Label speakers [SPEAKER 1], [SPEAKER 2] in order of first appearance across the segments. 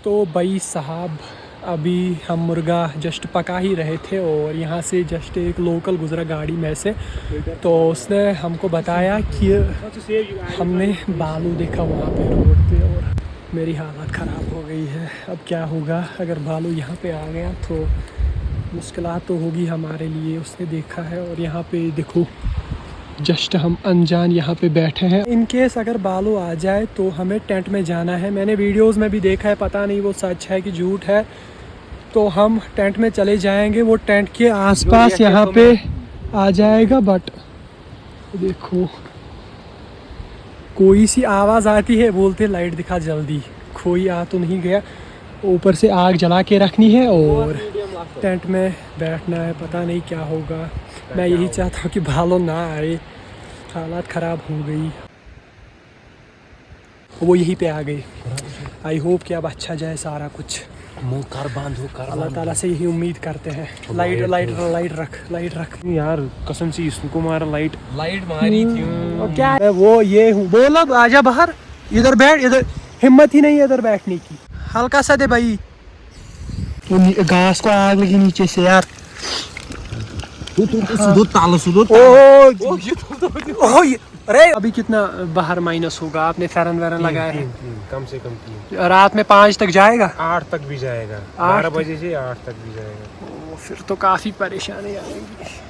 [SPEAKER 1] तो भाई साहब अभी हम मुर्गा जस्ट पका ही रहे थे और यहाँ से जस्ट एक लोकल गुजरा गाड़ी में से, तो उसने हमको बताया कि हमने बालू देखा वहाँ पे रोड पे और मेरी हालत ख़राब हो गई है। अब क्या होगा अगर बालू यहाँ पे आ गया तो मुश्किलात तो होगी हमारे लिए। उसने देखा है और यहाँ पे देखो जस्ट हम अनजान यहाँ पे बैठे हैं। इन केस अगर बालू आ जाए तो हमें टेंट में जाना है। मैंने वीडियोस में भी देखा है, पता नहीं वो सच है कि झूठ है। तो हम टेंट में चले जाएंगे, वो टेंट के आसपास यहाँ पे आ जाएगा। बट देखो कोई सी आवाज़ आती है, बोलते लाइट दिखा जल्दी। कोई आ तो नहीं गया। ऊपर से आग जला के रखनी है और टेंट में बैठना है। पता नहीं क्या होगा। मैं यही चाहता हूँ कि बालू ना आए, हालात ख़राब हो गई। वो यहीं पे आ गई। आई होप कि अब अच्छा जाए सारा कुछ। अल्लाह ताला से यही उम्मीद करते हैं। लाइट रख
[SPEAKER 2] यार कसम से इसको मारा लाइट
[SPEAKER 1] मारी थी। क्या है वो ये हूँ बोलो आजा बाहर, इधर बैठ। इधर हिम्मत ही नहीं है इधर बैठने की। हल्का सा दे भाई, तो घास को आग लगी नीचे से यार। अरे अभी कितना बाहर माइनस होगा? आपने फैरन वैरन लगाया है?
[SPEAKER 2] कम से कम 3।
[SPEAKER 1] रात में 5 तक जाएगा?
[SPEAKER 2] 8 तक भी जाएगा। 12 बजे से 8 तक भी जाएगा।
[SPEAKER 1] फिर तो काफ़ी परेशानी आएगी।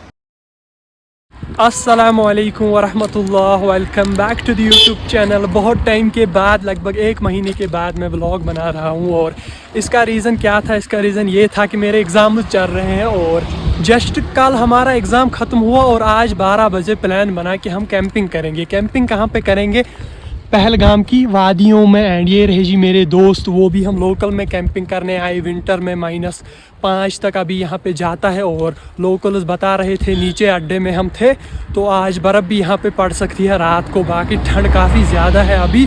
[SPEAKER 1] अस्सलामुअलैकुम वरहमतुल्लाह, welcome back to the YouTube channel. बहुत टाइम के बाद, लगभग 1 महीने के बाद मैं व्लॉग बना रहा हूँ। और इसका रीज़न क्या था? इसका रीज़न ये था कि मेरे एग्ज़ाम चल रहे हैं और जस्ट कल हमारा एग्ज़ाम ख़त्म हुआ और आज 12 बजे प्लान बना कि हम कैंपिंग करेंगे। कैंपिंग कहाँ पे करेंगे? पहलगाम की वादियों में। एंड ये रहे जी मेरे दोस्त, वो भी हम लोकल में कैंपिंग करने आए। विंटर में -5 तक अभी यहाँ पे जाता है और लोकल्स बता रहे थे, नीचे अड्डे में हम थे तो आज बर्फ़ भी यहाँ पे पड़ सकती है रात को। बाकी ठंड काफ़ी ज़्यादा है अभी।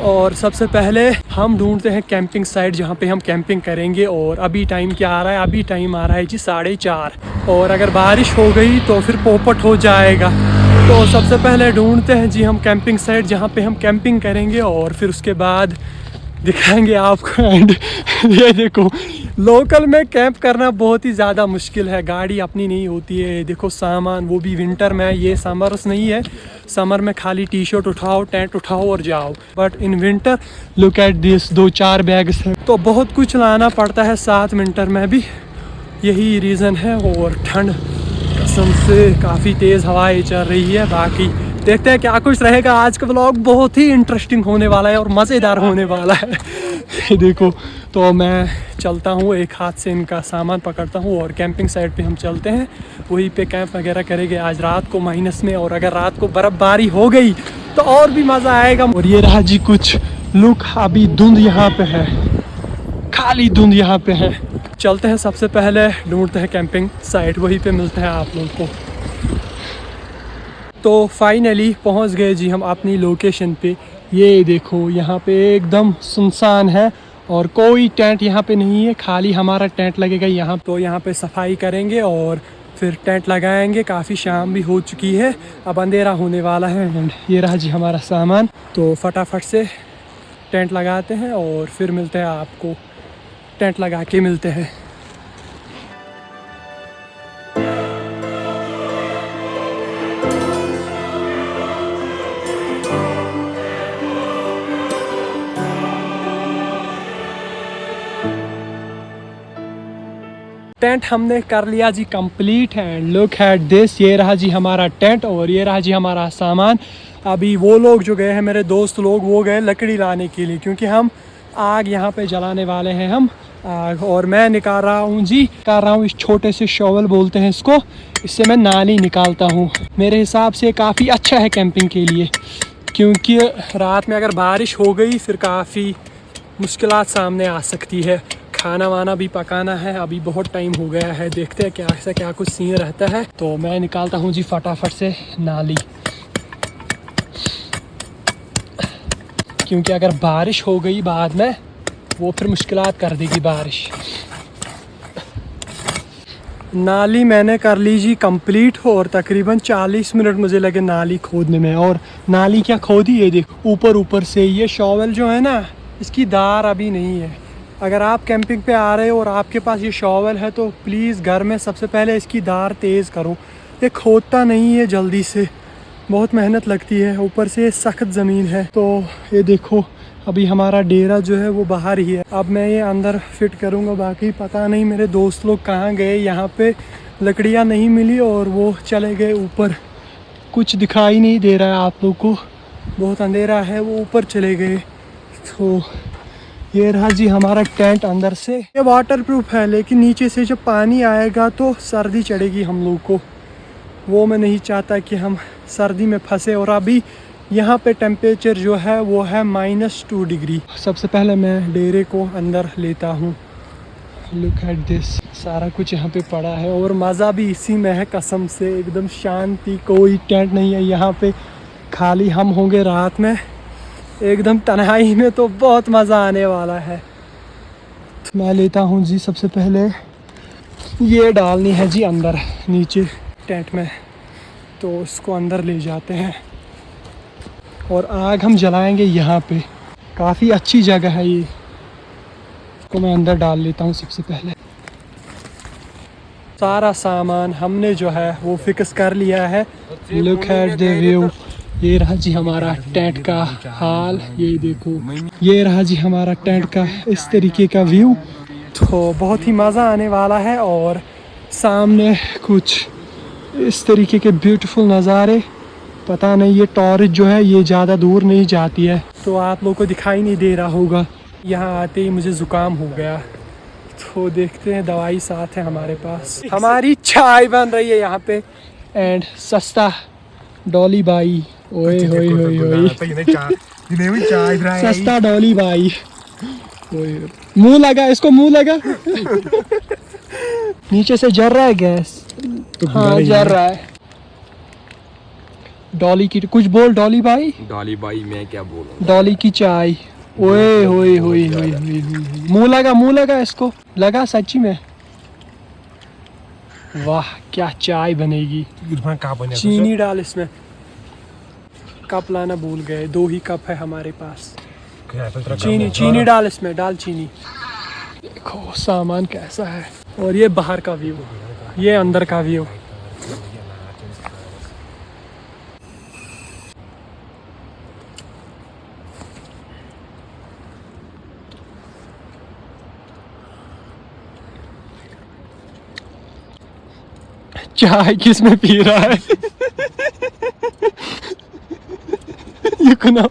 [SPEAKER 1] और सबसे पहले हम ढूंढते हैं कैंपिंग साइट जहाँ पे हम कैंपिंग करेंगे। और अभी टाइम क्या आ रहा है? अभी टाइम आ रहा है जी 4:30। और अगर बारिश हो गई तो फिर पोपट हो जाएगा। तो सबसे पहले ढूंढते हैं जी हम कैंपिंग साइट जहाँ पे हम कैंपिंग करेंगे और फिर उसके बाद दिखाएंगे आपको। एंड ये देखो लोकल में कैंप करना बहुत ही ज़्यादा मुश्किल है, गाड़ी अपनी नहीं होती है। देखो सामान, वो भी विंटर में। ये समर्स नहीं है, समर में खाली टी-शर्ट उठाओ, टेंट उठाओ और जाओ। But in winter look at this, 2-4 bags है तो बहुत कुछ लाना पड़ता है साथ विंटर में भी। यही रीज़न है। और ठंड कसम से काफ़ी तेज़ हवाएं चल रही है। बाकी देखते हैं क्या कुछ रहेगा। आज का व्लॉग बहुत ही इंटरेस्टिंग होने वाला है और मज़ेदार होने वाला है। देखो तो मैं चलता हूँ, एक हाथ से इनका सामान पकड़ता हूँ और कैंपिंग साइट पे हम चलते हैं। वहीं पे कैंप वगैरह करेंगे आज रात को माइनस में। और अगर रात को बर्फ़बारी हो गई तो और भी मज़ा आएगा। और ये रहा जी कुछ लुक। अभी धुंध यहाँ पे है, खाली धुंध यहाँ पे है। चलते हैं, सबसे पहले ढूंढते हैं कैंपिंग साइट, वहीं पे मिलते हैं आप लोगों को। तो फाइनली पहुंच गए जी हम अपनी लोकेशन पे। ये देखो यहाँ पे एकदम सुनसान है और कोई टेंट यहाँ पे नहीं है, खाली हमारा टेंट लगेगा यहाँ। तो यहाँ पे सफाई करेंगे और फिर टेंट लगाएंगे। काफ़ी शाम भी हो चुकी है, अब अंधेरा होने वाला है। एंड ये रहा जी हमारा सामान। तो फटाफट से टेंट लगाते हैं और फिर मिलते हैं आपको। टेंट लगा के मिलते हैं। टेंट हमने कर लिया जी complete. And look at this, ये रहा जी हमारा टेंट और ये रहा जी हमारा सामान। अभी वो लोग जो गए हैं, मेरे दोस्त लोग, वो गए लकड़ी लाने के लिए, क्योंकि हम आग यहाँ पे जलाने वाले हैं हम आग। और मैं निकाल रहा हूँ इस छोटे से शॉवल बोलते हैं इसको, इससे मैं नाली निकालता हूँ। मेरे हिसाब से काफ़ी अच्छा है कैंपिंग के लिए, क्योंकि रात में अगर बारिश हो गई फिर काफ़ी मुश्किलात सामने आ सकती है। खाना वाना भी पकाना है, अभी बहुत टाइम हो गया है। देखते हैं क्या कुछ सीन रहता है। तो मैं निकालता हूँ जी फटाफट से नाली, क्योंकि अगर बारिश हो गई बाद में वो फिर मुश्किलात कर देगी बारिश। नाली मैंने कर ली जी कंप्लीट और तकरीबन 40 मिनट मुझे लगे नाली खोदने में। और नाली क्या खोदी है देखो, ऊपर से। ये शॉवल जो है ना, इसकी धार अभी नहीं है, अगर आप कैंपिंग पे आ रहे हो और आपके पास ये शॉवल है तो प्लीज़ घर में सबसे पहले इसकी धार तेज़ करो। ये खोदता नहीं है जल्दी से, बहुत मेहनत लगती है, ऊपर से सख्त ज़मीन है। तो ये देखो अभी हमारा डेरा जो है वो बाहर ही है। अब मैं ये अंदर फिट करूँगा, बाकी पता नहीं मेरे दोस्त लोग कहाँ गए। यहाँ पे लकड़ियाँ नहीं मिली और वो चले गए ऊपर। कुछ दिखाई नहीं दे रहा है आप लोग को, बहुत अंधेरा है, वो ऊपर चले गए। तो ये रहा जी हमारा टेंट अंदर से। ये वाटर प्रूफ है लेकिन नीचे से जब पानी आएगा तो सर्दी चढ़ेगी हम लोग को, वो मैं नहीं चाहता कि हम सर्दी में फंसे। और अभी यहाँ पे टेम्परेचर जो है वो है -2 डिग्री। सबसे पहले मैं डेरे को अंदर लेता हूँ। लुक एट दिस, सारा कुछ यहाँ पे पड़ा है और मज़ा भी इसी में है कसम से। एकदम शांति, कोई टेंट नहीं है यहाँ पे, खाली हम होंगे रात में एकदम तन्हाई में। तो बहुत मज़ा आने वाला है। तो मैं लेता हूँ जी सबसे पहले ये डालनी है जी अंदर नीचे टेंट में, तो इसको अंदर ले जाते हैं और आग हम जलाएंगे यहाँ पे। काफ़ी अच्छी जगह है ये, इसको मैं अंदर डाल लेता हूँ सबसे पहले। सारा सामान हमने जो है वो फिक्स कर लिया है। लुक एट द व्यू, ये रहा जी हमारा टेंट का हाल, ये देखो ये रहा जी हमारा टेंट का इस तरीके का व्यू। तो बहुत ही मज़ा आने वाला है और सामने कुछ इस तरीके के ब्यूटीफुल नज़ारे। पता नहीं ये टॉर्च जो है ये ज़्यादा दूर नहीं जाती है तो आप लोगों को दिखाई नहीं दे रहा होगा। यहाँ आते ही मुझे ज़ुकाम हो गया, तो देखते हैं, दवाई साथ है हमारे पास। हमारी चाय बन रही है यहाँ पे एंड सस्ता डॉली बाई, ओए होए होए होए सस्ता डॉली बाई, मुंह लगा इसको, मुंह लगा नीचे से जल रहा है गैस। हाँ जल रहा है। डॉली की कुछ बोल, डॉली भाई।
[SPEAKER 3] डॉली भाई मैं क्या बोलूं,
[SPEAKER 1] डॉली की चाय, ओए होए होए होए, मुंह लगा, मुंह लगा इसको, लगा सच्ची में। वाह क्या चाय बनेगी। चीनी डाल इसमें, कप लाना भूल गए, 2 ही कप है हमारे पास। चीनी डाल इसमें, डाल चीनी। देखो सामान कैसा है। और ये बाहर का व्यू, ये अंदर का व्यू। चाय किसमें पी रहा है ये कुना,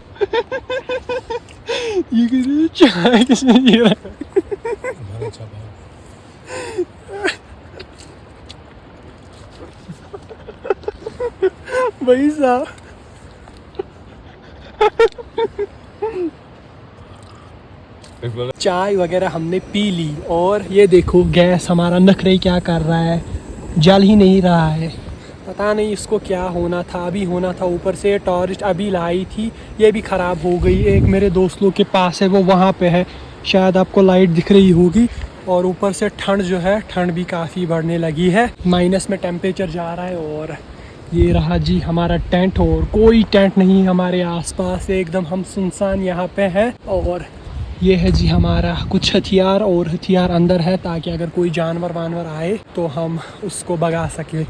[SPEAKER 1] ये चाय किसमें पी रहा है। भाई साहब चाय वगैरह हमने पी ली और ये देखो गैस हमारा नखरे क्या कर रहा है, जल ही नहीं रहा है। पता नहीं इसको क्या होना था, अभी होना था। ऊपर से टॉर्च अभी लाई थी, ये भी ख़राब हो गई। एक मेरे दोस्त लोग के पास है, वो वहाँ पे है, शायद आपको लाइट दिख रही होगी। और ऊपर से ठंड जो है, ठंड भी काफ़ी बढ़ने लगी है, माइनस में टेम्परेचर जा रहा है। और ये रहा जी हमारा टेंट, और कोई टेंट नहीं हमारे आसपास, एकदम हम सुनसान यहाँ पे हैं। और ये है जी हमारा कुछ हथियार, और हथियार अंदर है ताकि अगर कोई जानवर वानवर आए तो हम उसको भगा सके।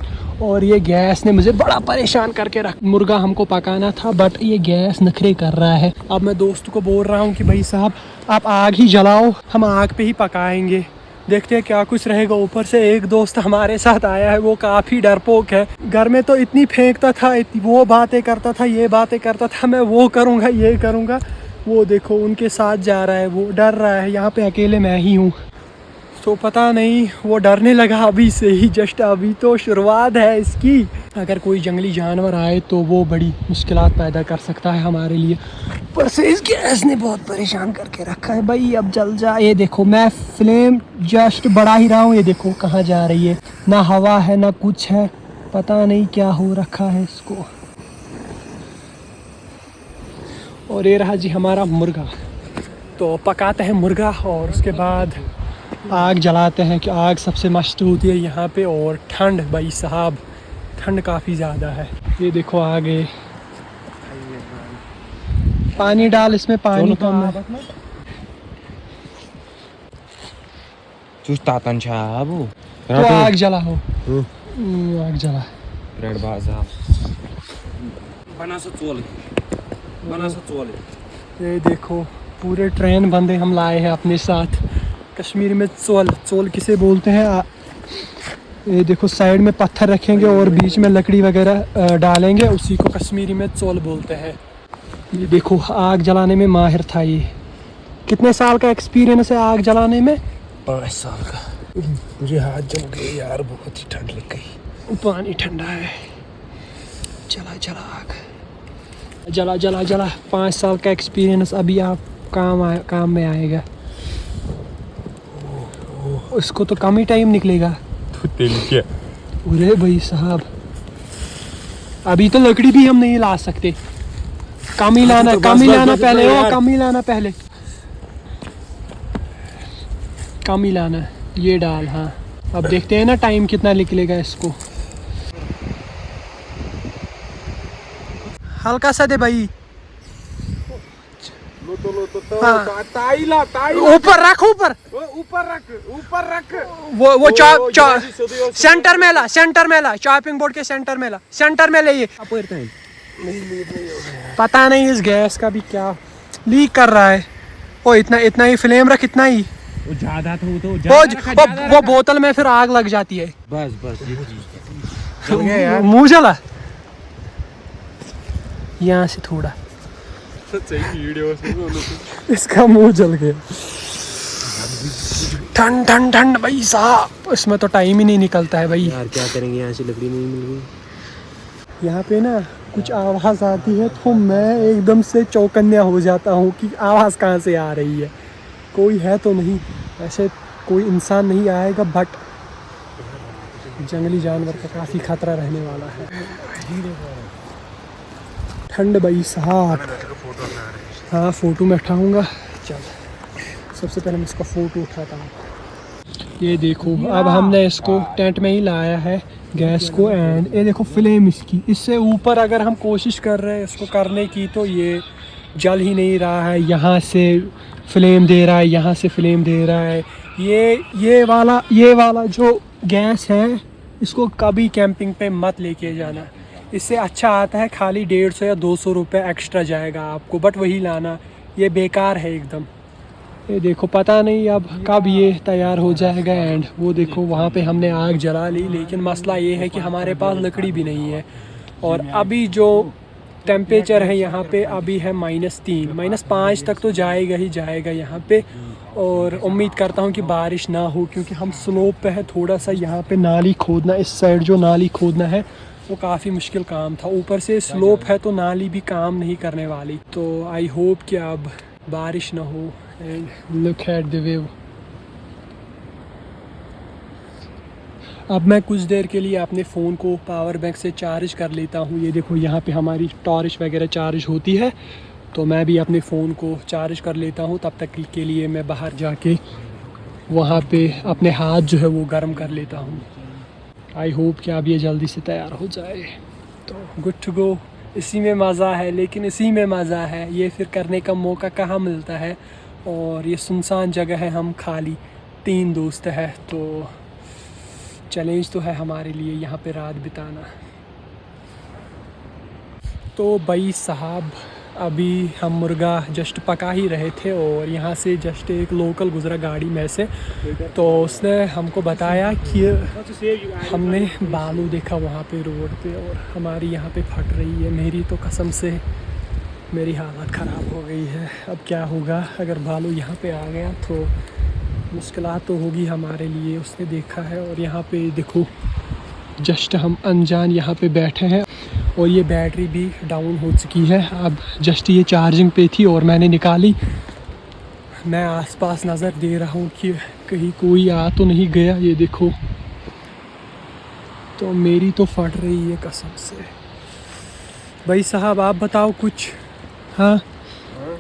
[SPEAKER 1] और ये गैस ने मुझे बड़ा परेशान करके रख, मुर्गा हमको पकाना था बट ये गैस नखरे कर रहा है। अब मैं दोस्त को बोल रहा हूँ कि भाई साहब आप आग ही जलाओ, हम आग पे ही पकाएंगे, देखते हैं क्या कुछ रहेगा। ऊपर से एक दोस्त हमारे साथ आया है, वो काफ़ी डरपोक है। घर में तो इतनी फेंकता था, वो बातें करता था, ये बातें करता था, मैं वो करूँगा ये करूँगा। वो देखो उनके साथ जा रहा है, वो डर रहा है। यहाँ पे अकेले मैं ही हूँ, तो पता नहीं वो डरने लगा अभी से ही, जस्ट अभी तो शुरुआत है इसकी। अगर कोई जंगली जानवर आए तो वो बड़ी मुश्किलात पैदा कर सकता है हमारे लिए। पर से इस गैस ने बहुत परेशान करके रखा है भाई, अब जल जा। ये देखो मैं फ्लेम जस्ट बढ़ा ही रहा हूँ, ये देखो कहाँ जा रही है, ना हवा है ना कुछ है, पता नहीं क्या हो रखा है इसको। और ये रहा जी हमारा मुर्गा, तो पकाते हैं मुर्गा और उसके बाद आग जलाते हैं कि आग सबसे मस्त होती है यहाँ पे। और ठंड भाई साहब, ठंड काफ़ी ज़्यादा है। ये देखो आगे, पानी डाल इसमें, पानी कम है।
[SPEAKER 3] Sus tatan chabu.
[SPEAKER 1] तो आग जला हो आग जला
[SPEAKER 3] Red baza. Bana sa Chola.
[SPEAKER 1] ये देखो पूरे ट्रेन बंदे हम लाए हैं अपने साथ कश्मीर में चोल किसे बोलते हैं ये देखो साइड में पत्थर रखेंगे और बीच में लकड़ी वगैरह डालेंगे उसी को कश्मीरी में चोल बोलते हैं। ये देखो आग जलाने में माहिर था ये। कितने साल का एक्सपीरियंस है आग जलाने में?
[SPEAKER 2] 5 साल का। मुझे हाथ जल गए यार, बहुत ही ठंड लग गई।
[SPEAKER 1] पानी ठंडा है। जला जला आग जला जला जला 5 साल का एक्सपीरियंस अभी आप काम में आएगा। उसको तो कम ही टाइम निकलेगा।
[SPEAKER 3] तो तेल क्या?
[SPEAKER 1] अरे भाई साहब अभी तो लकड़ी भी हम नहीं ला सकते। कम ही लाना पहले कम ही लाना ये डाल। हाँ अब देखते हैं ना टाइम कितना निकलेगा इसको। हल्का सा दे भाई। ऊपर रख वो सेंटर में ला चॉपिंग बोर्ड के सेंटर में ले। ये पता नहीं इस गैस का भी क्या लीक कर रहा है। ओ इतना ही फ्लेम रख, इतना ही।
[SPEAKER 2] वो ज्यादा तो
[SPEAKER 1] वो बोतल में फिर आग लग जाती है।
[SPEAKER 3] बस
[SPEAKER 2] ये
[SPEAKER 1] मुंह जला यहाँ से थोड़ा इसका मुंह जल गया। ठंड भाई साहब इसमें तो टाइम ही नहीं निकलता है भाई।
[SPEAKER 2] यार क्या करेंगे, यहाँ से लकड़ी नहीं मिल गई।
[SPEAKER 1] यहाँ पे ना कुछ आवाज़ आती है तो मैं एकदम से चौकन्या हो जाता हूँ कि आवाज़ कहाँ से आ रही है। कोई है तो नहीं, ऐसे कोई इंसान नहीं आएगा बट जंगली जानवर का काफ़ी खतरा रहने वाला है। ठंड भाई साहब। हाँ फ़ोटो में उठाऊँगा। चल सबसे पहले मैं इसका फ़ोटो उठाता हूँ। ये देखो अब हमने इसको टेंट में ही लाया है गैस को। एंड ये देखो फ्लेम इसकी, इससे ऊपर अगर हम कोशिश कर रहे हैं इसको करने की तो ये जल ही नहीं रहा है। यहाँ से फ्लेम दे रहा है, यहाँ से फ्लेम दे रहा है। ये वाला जो गैस है इसको कभी कैंपिंग पे मत लेके जाना। इससे अच्छा आता है खाली 150 या 200 रुपये एक्स्ट्रा जाएगा आपको, बट वही लाना। ये बेकार है एकदम। ये देखो पता नहीं अब कब ये तैयार हो जाएगा। एंड वो देखो वहाँ पे हमने आग जला ली, लेकिन मसला ये है कि हमारे पास लकड़ी भी नहीं है। और अभी जो टेम्परेचर है यहाँ पे अभी है -3 -5 तक तो जाएगा ही जाएगा यहाँ पे। और उम्मीद करता हूँ कि बारिश ना हो, क्योंकि हम स्लोप पे है। थोड़ा सा यहाँ पे नाली खोदना, इस साइड जो नाली खोदना है वो काफ़ी मुश्किल काम था। ऊपर से स्लोप है तो नाली भी काम नहीं करने वाली। तो आई होप कि अब बारिश ना हो। And look at the view. अब मैं कुछ देर के लिए अपने फ़ोन को पावर बैंक से चार्ज कर लेता हूँ। ये देखो यहाँ पे हमारी टॉर्च वगैरह चार्ज होती है, तो मैं भी अपने फ़ोन को चार्ज कर लेता हूँ। तब तक के लिए मैं बाहर जाके वहाँ पे अपने हाथ जो है वो गर्म कर लेता हूँ। आई होप कि अब ये जल्दी से तैयार हो जाए। तो गुड टू गो। इसी में मज़ा है, लेकिन इसी में मज़ा है, ये फिर करने का मौका कहाँ मिलता है। और ये सुनसान जगह है, हम खाली 3 दोस्त हैं, तो चैलेंज तो है हमारे लिए यहाँ पे रात बिताना। तो भाई साहब अभी हम मुर्गा जस्ट पका ही रहे थे और यहाँ से जस्ट एक लोकल गुजरा गाड़ी में से, तो उसने हमको बताया कि हमने बालू देखा वहाँ पे रोड पे और हमारी यहाँ पे फट रही है। मेरी तो कसम से मेरी हालत ख़राब हो गई है। अब क्या होगा अगर बालू यहाँ पे आ गया तो मुश्किलात तो होगी हमारे लिए। उसने देखा है और यहाँ पे देखो जस्ट हम अनजान यहाँ पे बैठे हैं और ये बैटरी भी डाउन हो चुकी है। अब जस्ट ये चार्जिंग पे थी और मैंने निकाली। मैं आसपास नज़र दे रहा हूँ कि कहीं कोई आ तो नहीं गया। ये देखो तो मेरी तो फट रही है कसम से। भाई साहब आप बताओ कुछ। हाँ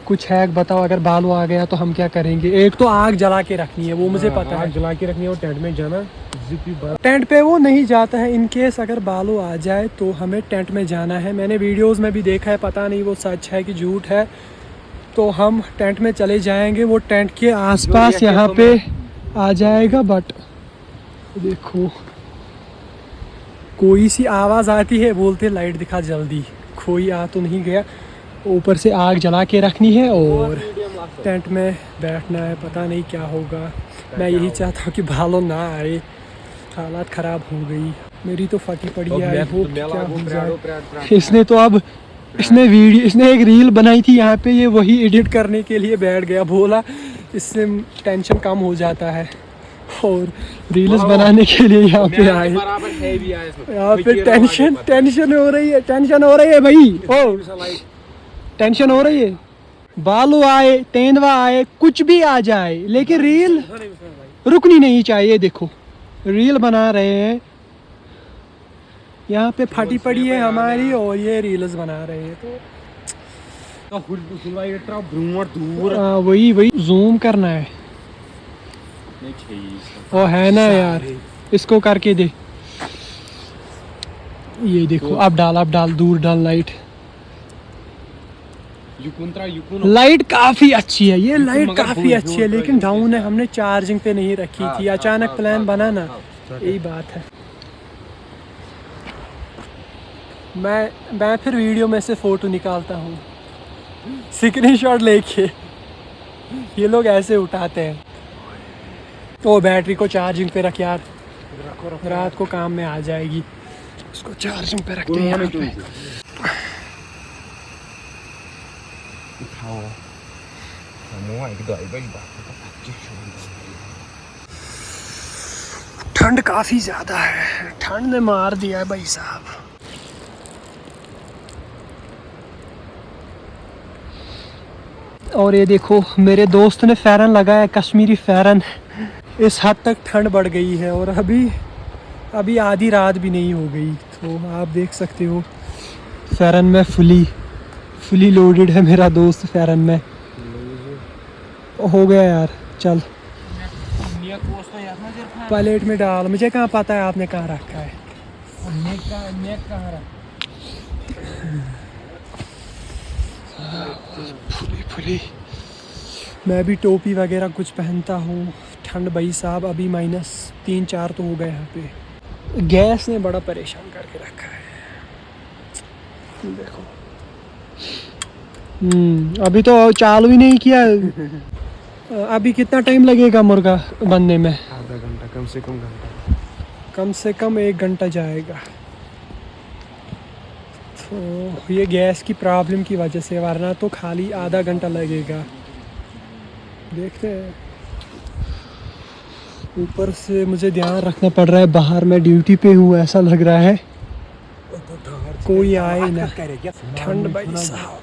[SPEAKER 1] कुछ हैक बताओ, अगर बालू आ गया तो हम क्या करेंगे। एक तो आग जला के रखनी है, वो मुझे पता है।
[SPEAKER 2] आग जला के रखनी है और टेंट में जाना।
[SPEAKER 1] टेंट पे वो नहीं जाता है। इन केस अगर बालू आ जाए तो हमें टेंट में जाना है। मैंने वीडियोस में भी देखा है, पता नहीं वो सच है कि झूठ है। तो हम टेंट में चले जाएंगे। वो टेंट के आसपास यहाँ पे आ जाएगा, बट देखो कोई सी आवाज़ आती है, बोलते लाइट दिखा जल्दी। कोई आ तो नहीं गया। ऊपर से आग जला के रखनी है और टेंट में बैठना है। पता नहीं क्या होगा। मैं यही चाहता हूँ कि भालू ना आए। हालात ख़राब हो गई मेरी तो फटी पड़ी है। आई होप क्या हो जाए। इसने एक रील बनाई थी यहाँ पे, ये वही एडिट करने के लिए बैठ गया। बोला इससे टेंशन कम हो जाता है और रील्स बनाने के लिए यहाँ पे आए। यहाँ पे टेंशन हो रही है भाई। ओ टेंशन हो रही है। बालू आए, तेंदुआ आए, कुछ भी आ जाए, लेकिन रील रुकनी नहीं चाहिए। देखो रील बना रहे हैं, यहाँ पे फटी पड़ी है हमारी और ये रील्स बना रहे हैं। तो वही जूम करना है। ओ है ना यार, इसको करके दे। ये देखो अब डाल दूर डाल लाइट। लाइट काफी अच्छी है, ये लाइट काफी अच्छी है, लेकिन डाउन है। हमने चार्जिंग पे नहीं रखी थी, अचानक प्लान बना ना, यही बात है। मैं फिर वीडियो में से फोटो निकालता हूँ स्क्रीनशॉट लेके। ये लोग ऐसे उठाते हैं। तो बैटरी को चार्जिंग पे रख यार, रात को काम में आ जाएगी। उसको चार्जिंग पे रखते हैं यहाँ पे। ठंड काफी ज्यादा है, ठंड ने मार दिया है भाई साहब। और ये देखो मेरे दोस्त ने फैरन लगाया, कश्मीरी फैरन। इस हद तक ठंड बढ़ गई है और अभी आधी रात भी नहीं हो गई। तो आप देख सकते हो फैरन में फुली लोडेड है मेरा दोस्त। फैरन में हो गया यार। चल प्लेट में डाल। मुझे कहाँ पता है आपने कहाँ रखा है। फुली मैं भी टोपी वगैरह कुछ पहनता हूँ। ठंड भाई साहब अभी -3-4 तो हो गए यहाँ पे। गैस ने बड़ा परेशान करके रखा है। देखो अभी तो चालू ही नहीं किया। अभी कितना टाइम लगेगा मुर्गा बनने में?
[SPEAKER 2] आधा घंटा, कम से कम घंटा।
[SPEAKER 1] कम से कम 1 घंटा जाएगा। तो ये गैस की प्रॉब्लम की वजह से, वरना तो खाली आधा घंटा लगेगा। देखते हैं। ऊपर से मुझे ध्यान रखना पड़ रहा है, बाहर मैं ड्यूटी पे हूँ, ऐसा लग रहा है कोई आए ना। ठंड भाई साहब,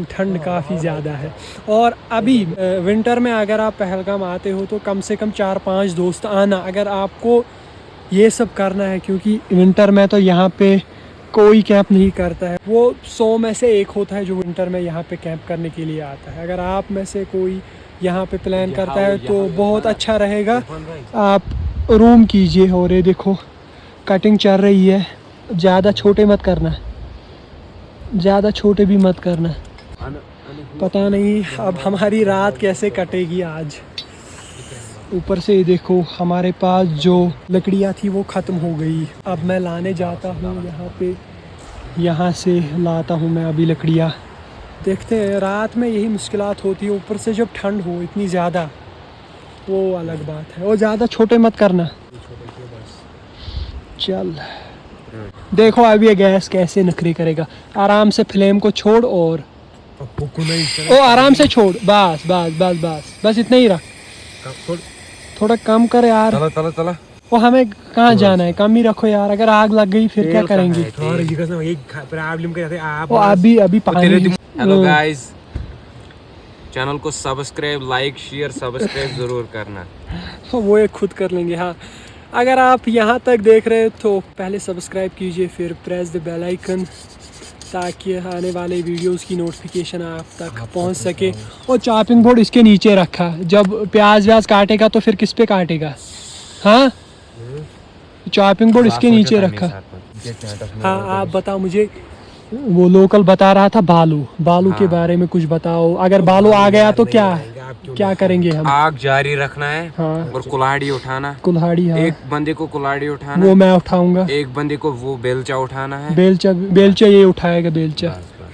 [SPEAKER 1] ठंड काफ़ी ज़्यादा है। और अभी विंटर में अगर आप पहलगाम आते हो तो कम से कम 4-5 दोस्त आना, अगर आपको ये सब करना है। क्योंकि विंटर में तो यहाँ पे कोई कैंप नहीं करता है। वो 100 में से 1 होता है जो विंटर में यहाँ पे कैंप करने के लिए आता है। अगर आप में से कोई यहाँ पे प्लान करता है तो बहुत अच्छा रहेगा। आप रूम कीजिए। और ये देखो कटिंग चल रही है। ज़्यादा छोटे मत करना, ज़्यादा छोटे भी मत करना। पता नहीं अब हमारी रात कैसे कटेगी आज। ऊपर से देखो हमारे पास जो लकड़ियाँ थी वो ख़त्म हो गई। अब मैं लाने जाता हूँ यहाँ पे, यहाँ से लाता हूँ मैं अभी लकड़ियाँ। देखते हैं, रात में यही मुश्किलात होती है। ऊपर से जब ठंड हो इतनी ज़्यादा, वो अलग बात है। और ज़्यादा छोटे मत करना। चल देखो अब ये गैस कैसे नखरे करेगा। आराम से फ्लेम को छोड़ और आराम से छोड़। बस इतना ही रख। थोड़ा कम कर यार।
[SPEAKER 2] तला
[SPEAKER 1] वो हमें कहाँ जाना है, कम ही रखो यार। अगर आग लग गई फिर क्या करेंगे? वो अभी पानी।
[SPEAKER 3] हेलो गाइस, चैनल को सब्सक्राइब, लाइक, शेयर, सब्सक्राइब जरूर करना।
[SPEAKER 1] वो एक खुद कर लेंगे। हाँ, अगर आप यहाँ तक देख रहे हो तो पहले सब्सक्राइब कीजिए, फिर प्रेस द बेल आइकन, ताकि आने वाले वीडियोस की नोटिफिकेशन आप तक पहुँच सके। और चॉपिंग बोर्ड इसके नीचे रखा। जब प्याज काटेगा तो फिर किस पे काटेगा? हाँ, चॉपिंग बोर्ड इसके नीचे रखा। हाँ, आप बताओ मुझे। वो लोकल बता रहा था बालू के बारे में कुछ बताओ। अगर बालू आ गया तो क्या?
[SPEAKER 2] आप क्यों
[SPEAKER 1] क्या करेंगे हम?
[SPEAKER 3] आग जारी रखना है
[SPEAKER 1] हाँ।
[SPEAKER 3] और कुल्हाड़ी उठाना।
[SPEAKER 1] कुल्हाड़ी, हाँ।
[SPEAKER 3] एक बंदे को कुल्हाड़ी उठाना,
[SPEAKER 1] वो मैं उठाऊंगा।
[SPEAKER 3] एक बंदे को वो बेलचा उठाना है।
[SPEAKER 1] बेलचा ये उठाएगा, बेलचा।
[SPEAKER 3] बस, बस।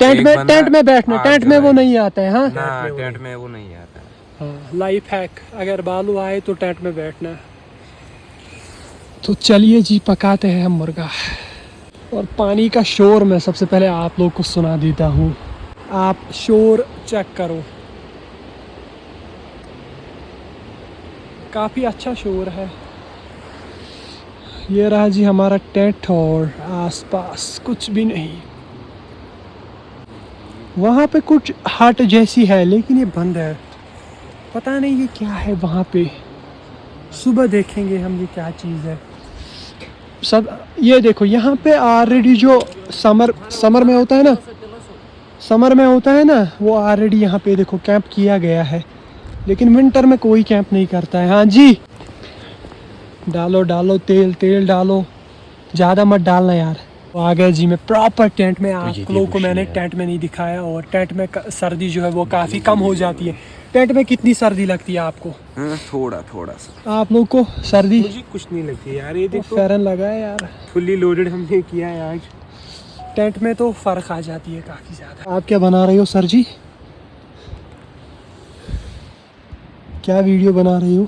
[SPEAKER 1] टेंट
[SPEAKER 3] एक
[SPEAKER 1] में,
[SPEAKER 3] बंदा
[SPEAKER 1] टेंट में बैठना,
[SPEAKER 3] आग
[SPEAKER 1] टेंट में वो
[SPEAKER 3] जलाएगा।
[SPEAKER 1] नहीं आता है। हाँ,
[SPEAKER 3] ना, टेंट में वो नहीं आता है।
[SPEAKER 1] हाँ, लाइफ हैक, अगर बालू आए तो टेंट में बैठना। तो चलिए जी, पकाते हैं हम मुर्गा। और पानी का शोर मैं सबसे पहले आप लोग को सुना देता हूँ। आप शोर चेक करो, काफ़ी अच्छा शोर है। ये रहा जी हमारा टेंट और आसपास कुछ भी नहीं। वहाँ पे कुछ हट जैसी है लेकिन ये बंद है, पता नहीं ये क्या है वहाँ पे। सुबह देखेंगे हम ये क्या चीज़ है। सब ये देखो, यहाँ पे ऑलरेडी जो समर में होता है ना, वो ऑलरेडी यहाँ पे देखो कैंप किया गया है। लेकिन विंटर में कोई कैंप नहीं करता है। हाँ जी, डालो डालो तेल डालो, ज़्यादा मत डालना यार। तो आ गए जी मैं प्रॉपर टेंट में। आप लोगों को मैंने टेंट में नहीं दिखाया, और टेंट में सर्दी जो है वो काफ़ी कम हो जाती है। टेंट में कितनी सर्दी लगती है आपको?
[SPEAKER 3] थोड़ा सा।
[SPEAKER 1] आप लोग को सर्दी?
[SPEAKER 2] मुझे कुछ नहीं लगती यार, ये देखो
[SPEAKER 1] फेरन लगा है यार।
[SPEAKER 2] फुल्ली लोडेड हमने किया है आज।
[SPEAKER 1] टेंट में तो फ़र्क आ जाती है काफ़ी ज़्यादा। आप क्या बना रहे हो सर जी? क्या वीडियो बना रही हो?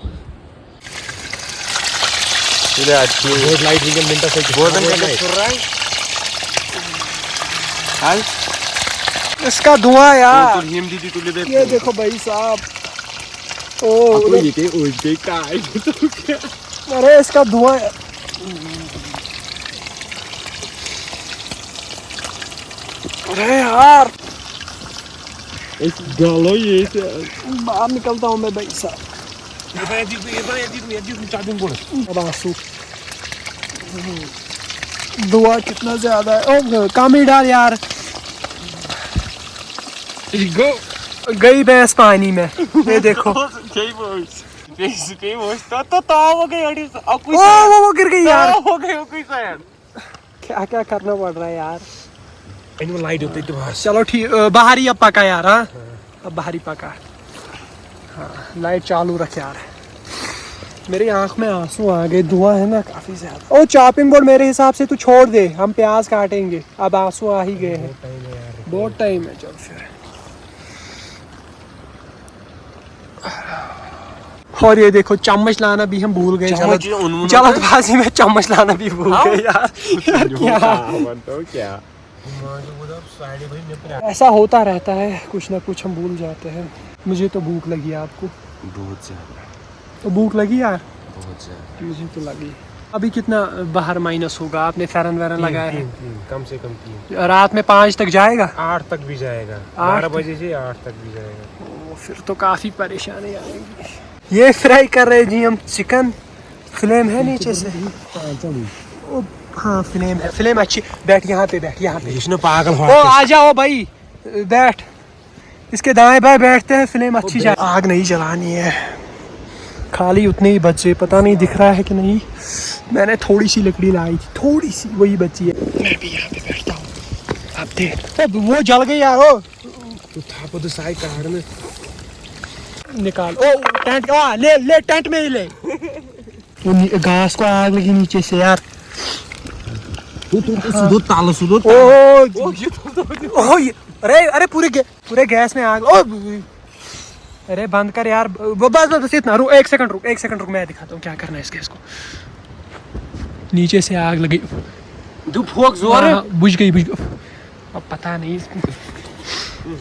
[SPEAKER 2] बहुत लाइट मिनटा से
[SPEAKER 1] इसका धुआं यार,
[SPEAKER 3] हिम दीदी तुले दे।
[SPEAKER 1] ये देखो भाई साहब। अरे इसका धुआं, अरे यार
[SPEAKER 2] गालो ये
[SPEAKER 1] बाहर निकलता हूँ मैं भाई साहब। अब आंसू, धुआं कितना ज्यादा है। ओ कम ही डाल यार। गई भैंस पानी में, ये देखो। वो गिर गई यार। क्या क्या करना पड़ रहा है यार।
[SPEAKER 2] इनमें लाइट होती है बाहर।
[SPEAKER 1] चलो ठीक, बाहर ही अब पका यार। हाँ, अब बाहर ही पका। हाँ, लाइट चालू रख यार। मेरी आंख में आंसू आ गए, धुआं है ना काफी ज्यादा। ओ चॉपिंग बोर्ड मेरे हिसाब से तू छोड़ दे, हम प्याज काटेंगे। अब आंसू आ ही गए हैं, बहुत टाइम है। चल फिर। और ये देखो चम्मच लाना भी हम भूल गए। जल्दबाजी में चम्मच लाना भी भूल गए यार।
[SPEAKER 3] क्या
[SPEAKER 1] ऐसा होता रहता है, कुछ ना कुछ हम भूल जाते हैं। मुझे तो भूख लगी है, आपको?
[SPEAKER 3] बहुत ज्यादा।
[SPEAKER 1] तो भूख लगी यार?
[SPEAKER 3] बहुत ज्यादा
[SPEAKER 1] मुझे तो लगी। अभी कितना बाहर माइनस होगा? आपने फेरन वेरन लगाया है?
[SPEAKER 2] कम से कम 3।
[SPEAKER 1] रात में 5 तक जाएगा?
[SPEAKER 2] 8 तक भी जाएगा।
[SPEAKER 1] 8
[SPEAKER 2] 12 बजे से 8 तक भी जाएगा।
[SPEAKER 1] ओ, फिर तो काफी परेशानी आएगी। ये फ्राई कर रहे जी हम चिकन। फ्लेम है नीचे से? ओ, हाँ फ्लेम है, फ्लेम अच्छी। बैठ यहाँ पे, बैठ यहाँ पे।
[SPEAKER 2] इसने पागल हो।
[SPEAKER 1] ओ आ जाओ भाई, बैठ। इसके दाएं बाएं बैठते हैं, फ्लेम अच्छी जा। आग नहीं जलानी है, खाली उतने ही बचे। पता नहीं दिख रहा है कि नहीं। मैंने थोड़ी सी लकड़ी लाई थी, थोड़ी सी, वही बची है। मैं भी यहाँ पे बैठता हूँ। अब देख, वो जल गई यार। ओ
[SPEAKER 2] तो था तो साई कार में
[SPEAKER 1] निकाल। ओ टेंट, ले ले टेंट में ही ले। वो घास को आग लगी नीचे से यार।
[SPEAKER 2] सुधो तालो सुधो।
[SPEAKER 1] ओ अरे पूरे गैस में आग। ओ अरे बंद कर यार। बस इतना। रुक, एक सेकंड रुक, मैं दिखाता हूँ क्या करना है इस गैस को। नीचे से आग लगी, बुझ गई। अब पता नहीं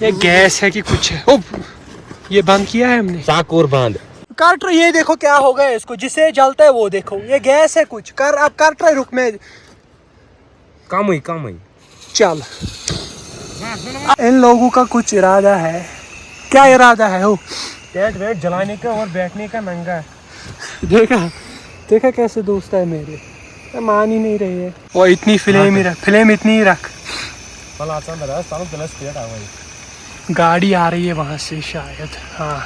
[SPEAKER 1] ये गैस है कि कुछ है। ओ ये बंद किया है हमने।
[SPEAKER 2] साकोर बांध
[SPEAKER 1] काट रही, ये देखो क्या हो गया इसको, जिससे जलता है वो देखो। ये गैस है कुछ कर। अब काट रहे, रुक मैं।
[SPEAKER 2] कम हुई।
[SPEAKER 1] चल, इन लोगों का कुछ इरादा है। क्या इरादा है? हो
[SPEAKER 2] टेंट वेट जलाने का और बैठने का नंगा।
[SPEAKER 1] देखा कैसे दोस्त है मेरे, मान ही नहीं रही है। वो इतनी फ्लेम इतनी ही रख। गाड़ी आ रही है वहां से शायद। हाँ,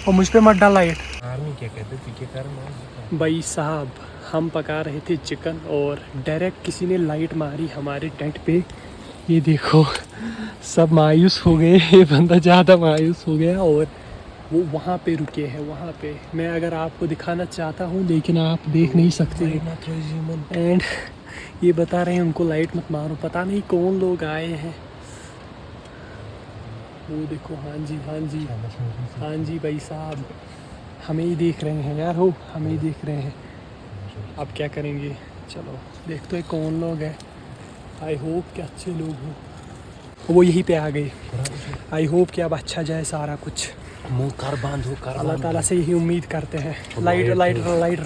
[SPEAKER 1] और मुझ पे मत डाल लाइट।
[SPEAKER 2] आर्मी क्या कहते पीछे कर।
[SPEAKER 1] भाई साहब, हम पका रहे थे चिकन और डायरेक्ट किसी ने लाइट मारी हमारे टेंट पे। ये देखो सब मायूस हो गए, ये बंदा ज़्यादा मायूस हो गया और वो वहाँ पे रुके हैं, वहाँ पे। मैं अगर आपको दिखाना चाहता हूँ लेकिन आप देख नहीं सकते। एंड ये बता रहे हैं उनको लाइट मत मारो, पता नहीं कौन लोग आए हैं। वो देखो, हाँ जी हाँ जी हाँ जी भाई साहब, हमें ही देख रहे हैं यार, हो हमें ही देख रहे हैं। अब क्या करेंगे, चलो देखते हैं कौन लोग हैं। आई होप कि अच्छे लोग हों। वो यहीं पे आ गए। आई होप कि अब अच्छा जाए सारा कुछ।
[SPEAKER 2] मुंह कर बांधो, कर
[SPEAKER 1] अल्लाह ताला से यही उम्मीद करते हैं। लाइट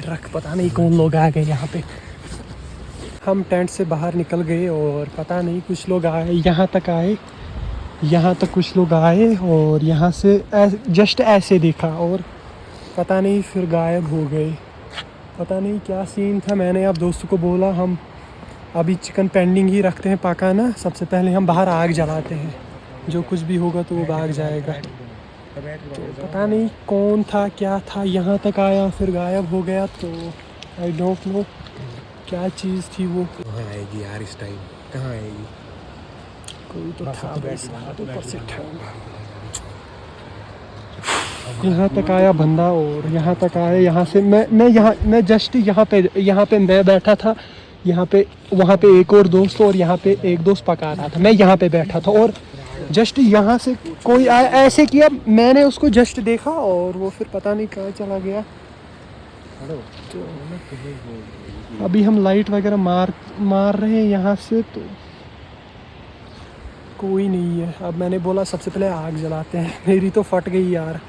[SPEAKER 1] रख। पता नहीं कौन लोग आ गए यहाँ पे। हम टेंट से बाहर निकल गए और पता नहीं कुछ लोग आए, यहाँ तक आए, यहाँ तक कुछ लोग आए और यहाँ से जस्ट ऐसे देखा और पता नहीं फिर गायब हो गए। पता नहीं क्या सीन था। मैंने अब दोस्तों को बोला हम अभी चिकन पेंडिंग ही रखते हैं पकाना, सबसे पहले हम बाहर आग जलाते हैं, जो कुछ भी होगा तो वो भाग जाएगा। तो पता नहीं कौन था क्या था, यहाँ तक आया फिर गायब हो गया। तो आई डोंट नो क्या चीज़ थी वो।
[SPEAKER 2] कहाँ आएगी यार इस टाइम, कहाँ आएगी?
[SPEAKER 1] कोई तो था ऊपर से यहाँ तक आया बंदा और यहाँ तक आया। यहाँ से मैं जस्ट यहाँ पे मैं बैठा था, यहाँ पे वहाँ पे एक और दोस्त और यहाँ पे एक दोस्त पका रहा था। मैं यहाँ पे बैठा था और जस्ट यहाँ से कोई आया, ऐसे किया, मैंने उसको जस्ट देखा और वो फिर पता नहीं कहाँ चला गया। तो अभी हम लाइट वगैरह मार रहे हैं यहाँ से, तो कोई नहीं है। अब मैंने बोला सबसे पहले आग जलाते हैं, मेरी तो फट गई यार।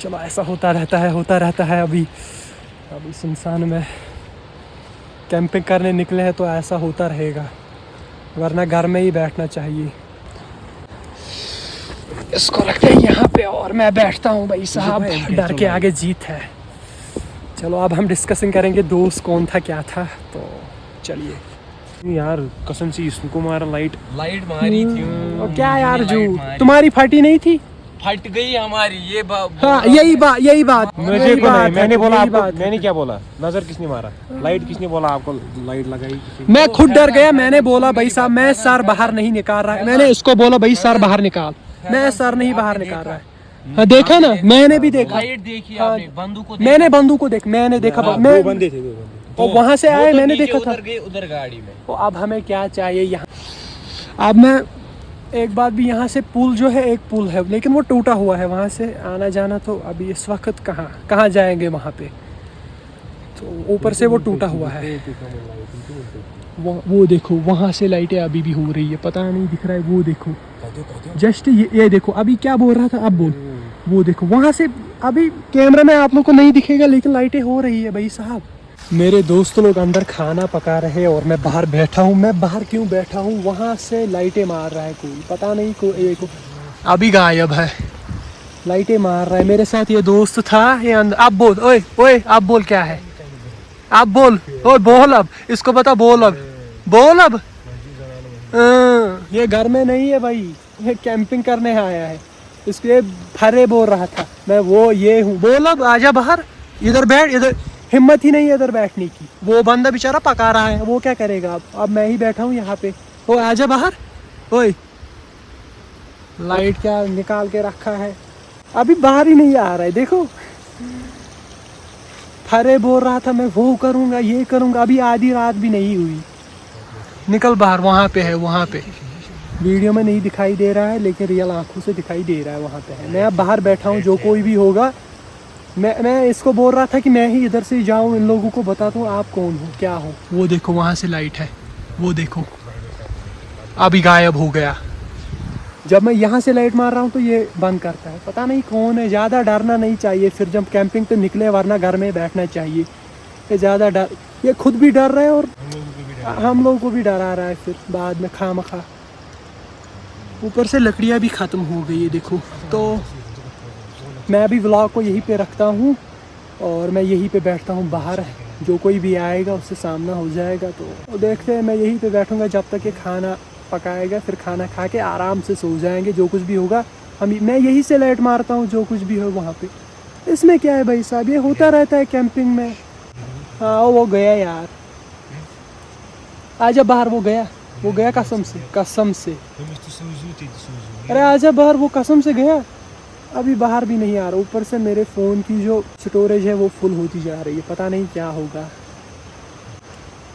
[SPEAKER 1] चलो ऐसा होता रहता है। अभी सुनसान में कैंपिंग करने निकले हैं तो ऐसा होता रहेगा, वरना घर में ही बैठना चाहिए। इसको रखते हैं यहाँ पे और मैं बैठता हूँ भाई साहब, डर के आगे जीत है। चलो अब हम डिस्कसिंग करेंगे दोस्त कौन था क्या था। तो चलिए
[SPEAKER 2] यार कसम से इसको मारा, लाइट
[SPEAKER 3] मारी थी।
[SPEAKER 1] और क्या यार, जो तुम्हारी फटी नहीं थी,
[SPEAKER 3] फट गई हमारी ये
[SPEAKER 1] हाँ यही बात
[SPEAKER 2] मुझे को नहीं, मैंने बोला आपको, मैंने क्या बोला? नजर किसने मारा? लाइट किसने बोला आपको लाइट लगाई?
[SPEAKER 1] मैं खुद डर गया। मैंने बोला भाई साहब मैं सर बाहर नहीं निकाल रहा है। मैंने इसको बोला भाई सर बाहर निकाल, मैं सर नहीं बाहर निकाल रहा है। हाँ देखा ना, मैंने भी देखा।
[SPEAKER 3] लाइट देखी आपने? बंदूक को
[SPEAKER 1] मैंने बंदूक को मैंने देखा।
[SPEAKER 2] दो बंदे थे।
[SPEAKER 1] और वहां से आए, मैंने देखा था।
[SPEAKER 3] उधर गाड़ी में।
[SPEAKER 1] तो अब हमें क्या चाहिए यहाँ? अब मैं एक बात भी, यहाँ से पुल जो है, एक पुल है लेकिन वो टूटा हुआ है, वहाँ से आना जाना तो अभी इस वक्त कहाँ जाएंगे वहाँ पे। तो ऊपर से वो टूटा हुआ है। वो देखो वहाँ से लाइटें अभी भी हो रही है, पता नहीं दिख रहा है। वो देखो जस्ट ये देखो, अभी क्या बोल रहा था, अब बोल। वो देखो वहाँ से, अभी कैमरा में आप लोग को नहीं दिखेगा लेकिन लाइटें हो रही है भाई साहब। मेरे दोस्त लोग अंदर खाना पका रहे हैं और मैं बाहर बैठा हूँ। मैं बाहर क्यों बैठा हूँ? वहाँ से लाइटें मार रहा है कोई, पता नहीं कोई अभी गायब है, लाइटें मार रहा है। मेरे साथ ये दोस्त था, ये अंदर। अब बोल, ओए अब बोल, क्या है? अब बोल, ओए बोल, अब इसको बता, बोल अब। ये घर में नहीं है भाई, ये कैंपिंग करने आया है। इसके फरे बोल रहा था मैं, वो ये हूँ। बोल अब, आजा बाहर, इधर बैठ। इधर हिम्मत ही नहीं है इधर बैठने की। वो बंदा बेचारा पका रहा है, वो क्या करेगा? अब मैं ही बैठा हूँ यहाँ पे। ओ आजा बाहर। ओए लाइट क्या निकाल के रखा है, अभी बाहर ही नहीं आ रहा है। देखो फरे बोल रहा था मैं, वो करूँगा ये करूँगा, अभी आधी रात भी नहीं हुई। निकल बाहर, वहाँ पे है, वहाँ पे। वीडियो में नहीं दिखाई दे रहा है लेकिन रियल आंखों से दिखाई दे रहा है, वहाँ पे है। मैं अब बाहर बैठा हूँ, जो कोई भी होगा, मैं इसको बोल रहा था कि मैं ही इधर से जाऊँ, इन लोगों को बता दूँ आप कौन हो क्या हो। वो देखो वहाँ से लाइट है, वो देखो अभी गायब हो गया। जब मैं यहाँ से लाइट मार रहा हूँ तो ये बंद करता है, पता नहीं कौन है। ज़्यादा डरना नहीं चाहिए फिर जब कैंपिंग पे निकले, वरना घर में बैठना चाहिए। ये ज़्यादा डर, ये खुद भी डर रहे हैं और हम लोगों को भी डरा रहा है फिर बाद में खामखा। ऊपर से लकड़ियाँ भी ख़त्म हो गई है देखो। तो मैं अभी व्लॉग को यहीं पे रखता हूँ और मैं यहीं पे बैठता हूँ बाहर। जो कोई भी आएगा उससे सामना हो जाएगा। तो देखते हैं, मैं यहीं पे बैठूँगा जब तक ये खाना पकाएगा, फिर खाना खा के आराम से सो जाएंगे। जो कुछ भी होगा मैं यहीं से लाइट मारता हूँ, जो कुछ भी हो वहाँ पे। इसमें क्या है भाई साहब, ये होता रहता है कैंपिंग में। हाँ वो गया यार, आजा बाहर, वो गया वो गया कसम से, कसम से। अरे आजा बाहर, वो कसम से गया, अभी बाहर भी नहीं आ रहा। ऊपर से मेरे फ़ोन की जो स्टोरेज है वो फुल होती जा रही है, पता नहीं क्या होगा।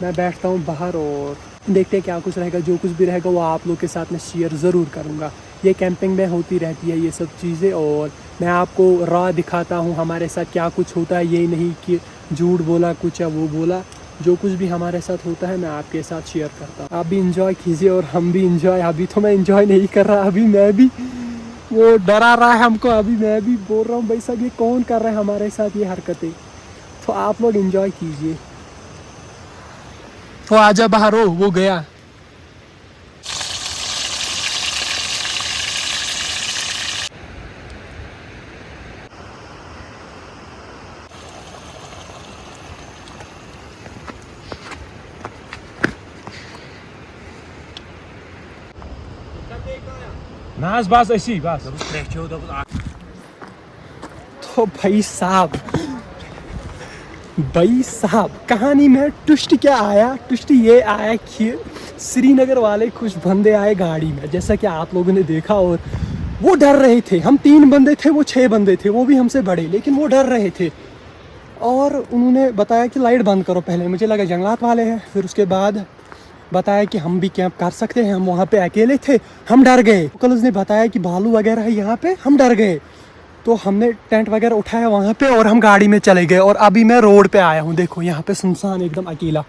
[SPEAKER 1] मैं बैठता हूँ बाहर और देखते हैं क्या कुछ रहेगा। जो कुछ भी रहेगा वो आप लोग के साथ में शेयर ज़रूर करूँगा। ये कैंपिंग में होती रहती है ये सब चीज़ें, और मैं आपको रॉ दिखाता हूँ हमारे साथ क्या कुछ होता है। ये नहीं कि झूठ बोला कुछ या वो बोला, जो कुछ भी हमारे साथ होता है मैं आपके साथ शेयर करता हूँ। आप भी इंजॉय कीजिए और हम भी इंजॉय। अभी तो मैं इंजॉय नहीं कर रहा, अभी मैं भी, वो डरा रहा है हमको, अभी मैं भी बोल रहा हूँ भाई साहब ये कौन कर रहा है हमारे साथ ये हरकतें। तो आप लोग इंजॉय कीजिए। तो आजा बाहर, हो वो गया।
[SPEAKER 2] नाज बस ऐसी बस।
[SPEAKER 1] तो भाई साहब कहानी में ट्विस्ट क्या आया? ट्विस्ट ये आया कि श्रीनगर वाले कुछ बंदे आए गाड़ी में, जैसा कि आप लोगों ने देखा, और वो डर रहे थे। हम 3 बंदे थे, वो 6 बंदे थे, वो भी हमसे बड़े, लेकिन वो डर रहे थे। और उन्होंने बताया कि लाइट बंद करो। पहले मुझे लगा जंगलात वाले हैं, फिर उसके बाद बताया कि हम भी कैंप कर सकते हैं। हम वहाँ पे अकेले थे, हम डर गए। कल उसने बताया कि भालू वगैरह है यहाँ पे, हम डर गए। तो हमने टेंट वगैरह उठाया वहाँ पे और हम गाड़ी में चले गए। और अभी मैं रोड पे आया हूँ, देखो यहाँ पे सुनसान एकदम अकेला।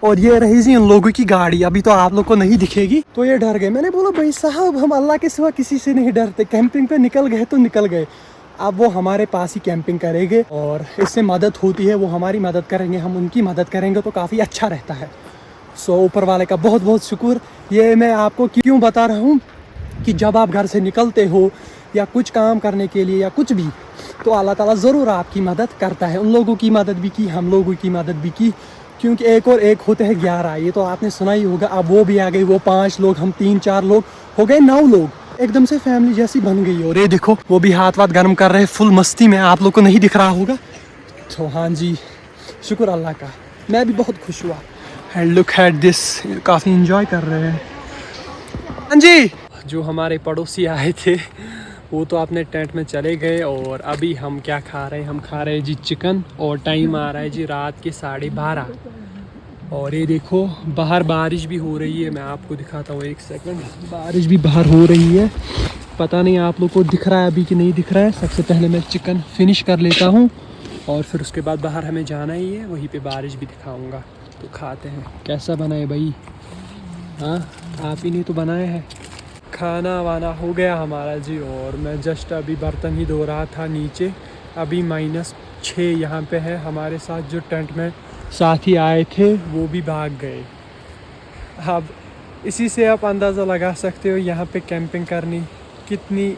[SPEAKER 1] और ये रही जी उन लोगों की गाड़ी, अभी तो आप लोग को नहीं दिखेगी। तो ये डर गए। मैंने बोला भाई साहब हम अल्लाह के सिवा किसी से नहीं डरते, कैंपिंग पे निकल गए तो निकल गए। अब वो हमारे पास ही कैंपिंग करेंगे और इससे मदद होती है, वो हमारी मदद करेंगे, हम उनकी मदद करेंगे, तो काफ़ी अच्छा रहता है। सो ऊपर वाले का बहुत बहुत शुक्र। ये मैं आपको क्यों बता रहा हूँ कि जब आप घर से निकलते हो या कुछ काम करने के लिए या कुछ भी, तो अल्लाह ताला ज़रूर आपकी मदद करता है। उन लोगों की मदद भी की, हम लोगों की मदद भी की, क्योंकि 1 और 1 होते हैं 11। ये तो आपने सुना ही होगा। अब वो भी आ गई, वो 5 लोग, हम 3-4 लोग हो गए 9 लोग, एकदम से फैमिली जैसी बन गई। और ये देखो वो भी हाथ वाथ गर्म कर रहे हैं फुल मस्ती में, आप लोग को नहीं दिख रहा होगा। तो हाँ जी, शुक्र अल्लाह का, मैं भी बहुत खुश हुआ। एंड लुक एट दिस, काफ़ी इंजॉय कर रहे हैं। हाँ जी, जो हमारे पड़ोसी आए थे वो तो अपने टेंट में चले गए। और अभी हम क्या खा रहे हैं? हम खा रहे हैं जी चिकन, और टाइम आ रहा है जी रात के 12:30। और ये देखो बाहर बारिश भी हो रही है, मैं आपको दिखाता हूँ 1 सेकंड। बारिश भी बाहर हो रही है, पता नहीं आप लोग को दिख रहा है अभी कि नहीं दिख रहा है। सबसे पहले मैं चिकन फिनिश कर लेता हूँ और फिर उसके बाद बाहर हमें जाना ही है, वहीं पे बारिश भी दिखाऊंगा। तो खाते हैं। कैसा बना है भाई? हाँ, आप ही नहीं तो बनाए हैं। खाना वाना हो गया हमारा जी, और मैं जस्ट अभी बर्तन ही धो रहा था नीचे। अभी -6 यहाँ पे है। हमारे साथ जो टेंट में साथी आए थे वो भी भाग गए। अब इसी से आप अंदाज़ा लगा सकते हो यहाँ पे कैंपिंग करनी कितनी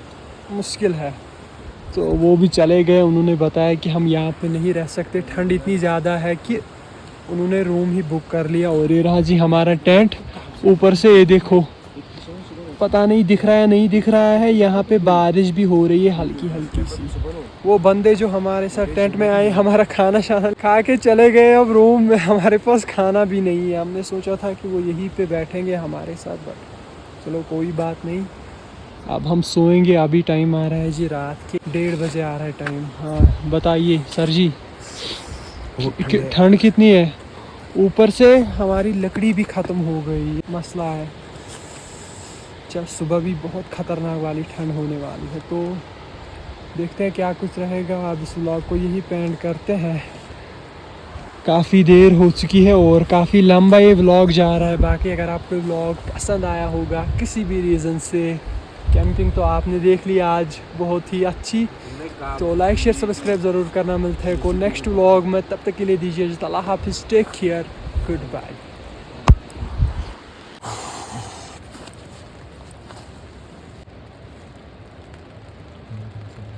[SPEAKER 1] मुश्किल है। तो वो भी चले गए। उन्होंने बताया कि हम यहाँ पे नहीं रह सकते, ठंड इतनी ज़्यादा है कि उन्होंने रूम ही बुक कर लिया। और ये रहा जी हमारा टेंट। ऊपर से ये देखो, पता नहीं दिख रहा है नहीं दिख रहा है, यहाँ पे बारिश भी हो रही है हल्की हल्की सी। वो बंदे जो हमारे साथ टेंट में आए हमारा खाना शाना खा के चले गए। अब रूम में हमारे पास खाना भी नहीं है। हमने सोचा था कि वो यहीं पे बैठेंगे हमारे साथ, बट चलो कोई बात नहीं, अब हम सोएंगे। अभी टाइम आ रहा है जी रात के 1:30 बजे आ रहा है टाइम। हाँ बताइए सर जी, ठंड कितनी है? ऊपर से हमारी लकड़ी भी ख़त्म हो गई, मसला है। चल सुबह भी बहुत ख़तरनाक वाली ठंड होने वाली है, तो देखते हैं क्या कुछ रहेगा। अब इस व्लॉग को यही पेंड करते हैं। काफ़ी देर हो चुकी है और काफ़ी लंबा ये व्लॉग जा रहा है। बाकी अगर आपको व्लॉग पसंद आया होगा किसी भी रीज़न से, कैंपिंग तो आपने देख लिया आज बहुत ही अच्छी, तो लाइक शेयर सब्सक्राइब ज़रूर करना। मिलता है को नेक्स्ट व्लॉग में, तब तक के लिए दीजिए अल्लाह हाफिज़, टेक केयर, गुड बाय।